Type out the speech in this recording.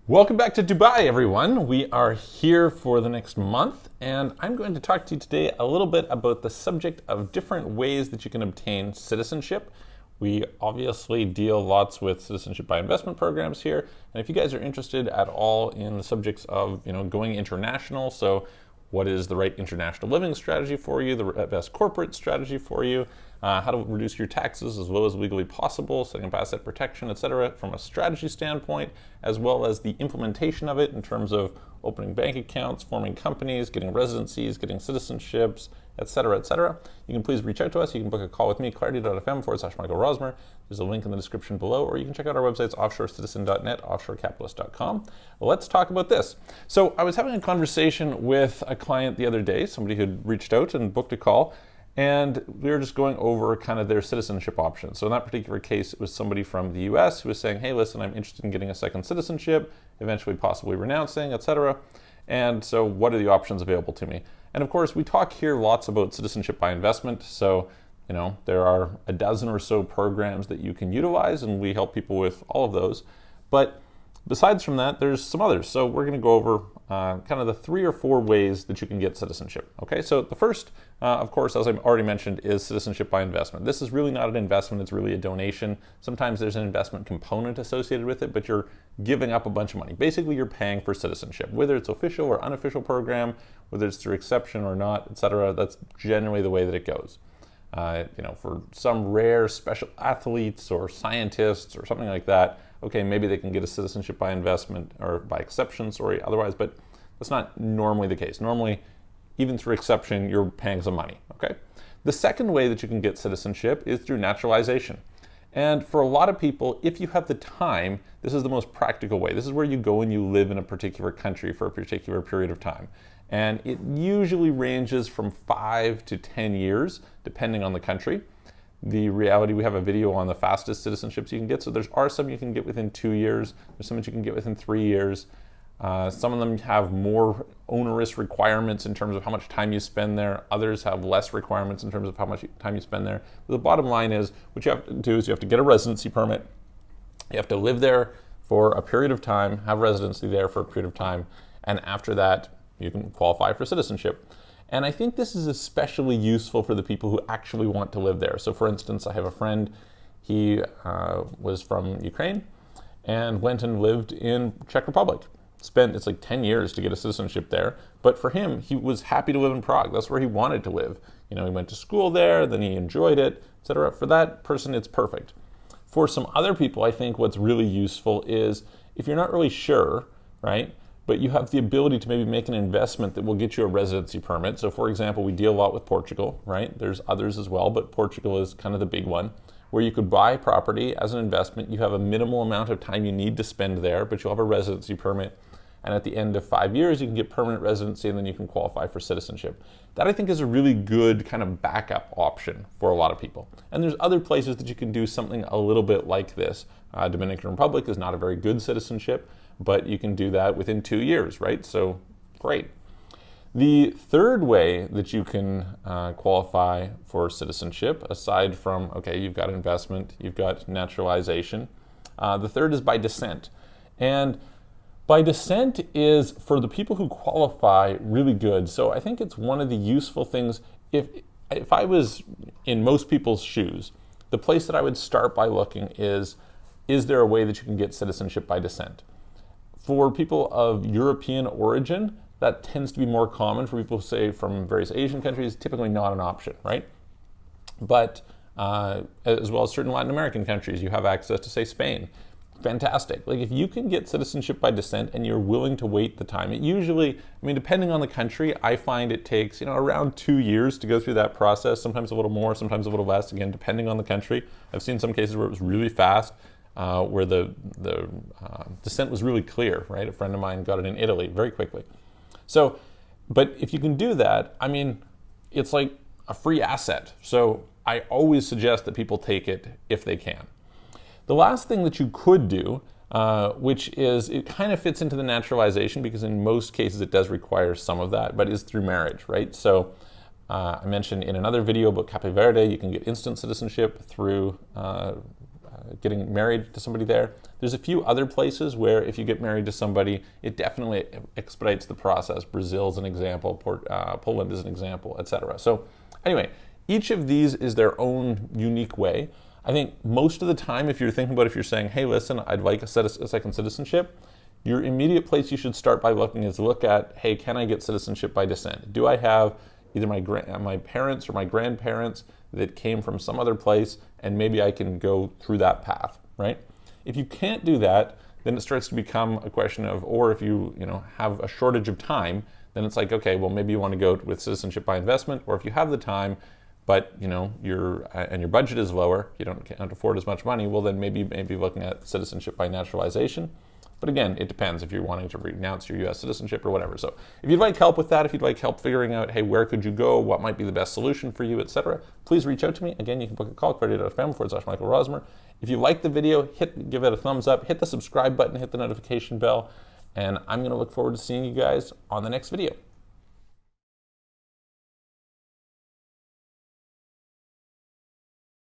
Welcome back to Dubai, everyone. We are here for the next month, and I'm going to talk to you today a little bit about the subject of different ways that you can obtain citizenship. We obviously deal lots with citizenship by investment programs here, and if you guys are interested at all in the subjects of going international, so what is the right international living strategy for you, the best corporate strategy for you, how to reduce your taxes as low as legally possible, setting up asset protection, etc., from a strategy standpoint, as well as the implementation of it in terms of opening bank accounts, forming companies, getting residencies, getting citizenships, etc., etc. You can please reach out to us. You can book a call with me, clarity.fm/Michael Rosmer. There's a link in the description below, or you can check out our websites, offshorecitizen.net, offshorecapitalist.com. Well, let's talk about this. So I was having a conversation with a client the other day, somebody who had reached out and booked a call, and we were just going over kind of their citizenship options. So in that particular case, it was somebody from the US who was saying, hey, listen, I'm interested in getting a second citizenship, eventually possibly renouncing, etc. And so what are the options available to me? And of course, we talk here lots about citizenship by investment. So, there are a dozen or so programs that you can utilize, and we help people with all of those. But besides from that, there's some others. So we're going to go over kind of the 3 or 4 ways that you can get citizenship. Okay, so the first, of course, as I've already mentioned, is citizenship by investment. This is really not an investment, it's really a donation. Sometimes there's an investment component associated with it, but you're giving up a bunch of money. Basically, you're paying for citizenship, whether it's official or unofficial program, whether it's through exception or not, etc. That's generally the way that it goes. For some rare special athletes or scientists or something like that, okay, maybe they can get a citizenship by investment or by exception, otherwise, but that's not normally the case. Normally, even through exception, you're paying some money, okay? The second way that you can get citizenship is through naturalization. And for a lot of people, if you have the time, this is the most practical way. This is where you go and you live in a particular country for a particular period of time. And it usually ranges from 5 to 10 years, depending on the country. The reality, we have a video on the fastest citizenships you can get. So there are some you can get within 2 years. There's some that you can get within 3 years. Some of them have more onerous requirements in terms of how much time you spend there. Others have less requirements in terms of how much time you spend there. But the bottom line is, what you have to do is you have to get a residency permit. You have to live there for a period of time, have residency there for a period of time, and after that, you can qualify for citizenship. And I think this is especially useful for the people who actually want to live there. So for instance, I have a friend, he was from Ukraine and went and lived in Czech Republic. It's like 10 years to get a citizenship there. But for him, he was happy to live in Prague. That's where he wanted to live. He went to school there, then he enjoyed it, etc. For that person, it's perfect. For some other people, I think what's really useful is if you're not really sure, right? But you have the ability to maybe make an investment that will get you a residency permit. So for example, we deal a lot with Portugal, right? There's others as well, but Portugal is kind of the big one, where you could buy property as an investment. You have a minimal amount of time you need to spend there, but you'll have a residency permit. And at the end of 5 years, you can get permanent residency, and then you can qualify for citizenship. That I think is a really good kind of backup option for a lot of people. And there's other places that you can do something a little bit like this. Dominican Republic is not a very good citizenship, but you can do that within 2 years, right? So great. The third way that you can qualify for citizenship, aside from, okay, you've got investment, you've got naturalization, the third is by descent. And by descent is, for the people who qualify, really good. So I think it's one of the useful things. If I was in most people's shoes, the place that I would start by looking is there a way that you can get citizenship by descent? For people of European origin, that tends to be more common. For people, say, from various Asian countries, typically not an option, right? But as well as certain Latin American countries, you have access to, say, Spain. Fantastic. Like if you can get citizenship by descent and you're willing to wait the time, it usually, depending on the country, I find it takes, around 2 years to go through that process, sometimes a little more, sometimes a little less, again, depending on the country. I've seen some cases where it was really fast, where the descent was really clear, right? A friend of mine got it in Italy very quickly. So, but if you can do that, it's like a free asset. So I always suggest that people take it if they can. The last thing that you could do, which is, it kind of fits into the naturalization because in most cases it does require some of that, but is through marriage, right? So I mentioned in another video about Cape Verde, you can get instant citizenship through getting married to somebody there. There's a few other places where if you get married to somebody, it definitely expedites the process. Brazil's an example, Poland is an example, etc. So anyway, each of these is their own unique way. I think most of the time, if you're thinking about, if you're saying, hey, listen, I'd like a second citizenship, your immediate place you should start by looking is look at, hey, can I get citizenship by descent? Do I have either my parents or my grandparents that came from some other place, and maybe I can go through that path, right? If you can't do that, then it starts to become a question of, or if you have a shortage of time, then it's like, okay, well, maybe you want to go with citizenship by investment, or if you have the time, but your budget is lower, you can't afford as much money, well, then maybe looking at citizenship by naturalization. But again, it depends if you're wanting to renounce your U.S. citizenship or whatever. So if you'd like help with that, if you'd like help figuring out, hey, where could you go, what might be the best solution for you, etc., please reach out to me. Again, you can book a call, credit.fm/Michael Rosmer. If you like the video, give it a thumbs up, hit the subscribe button, hit the notification bell, and I'm going to look forward to seeing you guys on the next video.